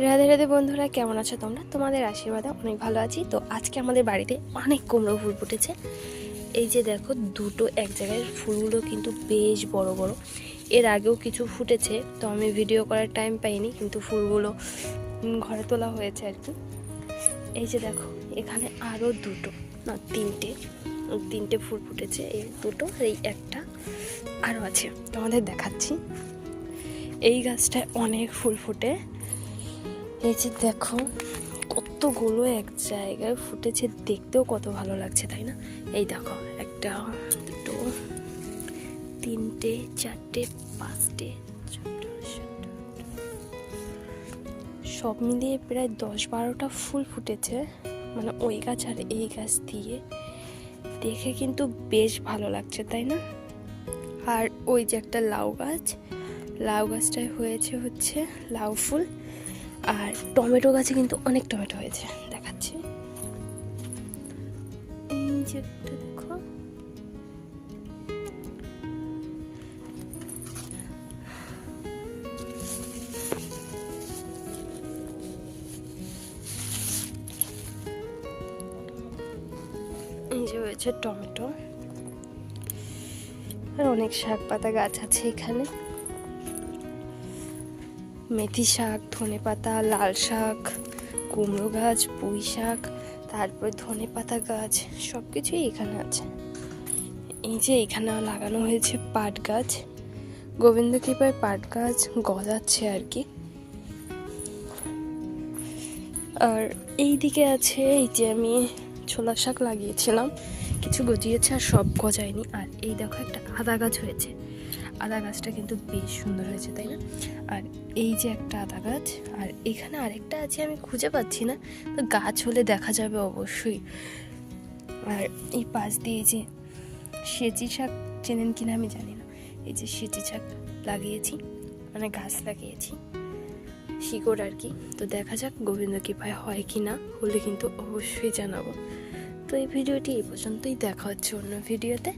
রাধে রাধে বন্ধুরা, কেমন আছো তোমরা? তোমাদের আশীর্বাদে অনেক ভালো আছি। তো আজকে আমাদের বাড়িতে অনেক কুমড়ো ফুল ফুটেছে। এই যে দেখো, দুটো এক জায়গায় ফুলগুলো কিন্তু বেশ বড় বড়। এর আগেও কিছু ফুটেছে, তো আমি ভিডিও করার টাইম পাইনি, কিন্তু ফুলগুলো ঘরে তোলা হয়েছে আর কি। এই যে দেখো, এখানে আরও দুটো না তিনটে ফুল ফুটেছে। এই দুটো আর এই একটা আরও আছে, তোমাদের দেখাচ্ছি। এই গাছটায় অনেক ফুল ফোটে। এই যে দেখো, কতগুলো এক জায়গায় ফুটেছে, দেখতেও কত ভালো লাগছে, তাই না? এই দেখো, একটা, দুটো, তিনটে, চারটে, পাঁচটে, সব মিলিয়ে প্রায় 10-12টা ফুল ফুটেছে, মানে ওই গাছ আর এই গাছ দিয়ে। দেখে কিন্তু বেশ ভালো লাগছে, তাই না? আর ওই যে একটা লাউ গাছটায় হচ্ছে লাউ ফুল। আর টমেটো গাছে কিন্তু অনেক টমেটো হয়েছে, দেখাচ্ছি। এই যে একটা দেখো, এই যে হয়েছে টমেটো। আর অনেক শাক পাতা গাছ আছে এখানে, মেথি শাক, ধনে পাতা, লাল শাক, কুমড়ো গাছ, পুঁই শাক, তারপর ধনে পাতা গাছ, সব কিছুই এখানে আছে। এই যে এখানে লাগানো হয়েছে পাট গাছ, গোবিন্দ কৃপায় পাট গাছ গজাচ্ছে আর কি। আর এই দিকে আছে, এই যে আমি ছোলা শাক লাগিয়েছিলাম, কিছু গজিয়েছে আর সব গজায়নি। আর এই দেখো, একটা আদা গাছ হয়েছে। আদা গাছটা কিন্তু বেশ সুন্দর হয়েছে, তাই না? আর এই যে একটা আদা গাছ, আর এখানে আরেকটা আছে, আমি খুঁজে পাচ্ছি না, তো গাছ হলে দেখা যাবে অবশ্যই। আর এই পাশ দিয়ে যে সেচি শাক, চেনেন কিনা আমি জানি না, এই যে সেচি শাক লাগিয়েছি, মানে গাছ লাগিয়েছি, শিকড় আর কি। তো দেখা যাক গোবিন্দ কৃপায় হয় কি না, হলে কিন্তু অবশ্যই জানাবো। তো এই ভিডিওটি এই পর্যন্তই, দেখা হচ্ছে অন্য ভিডিওতে।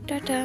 টাটা।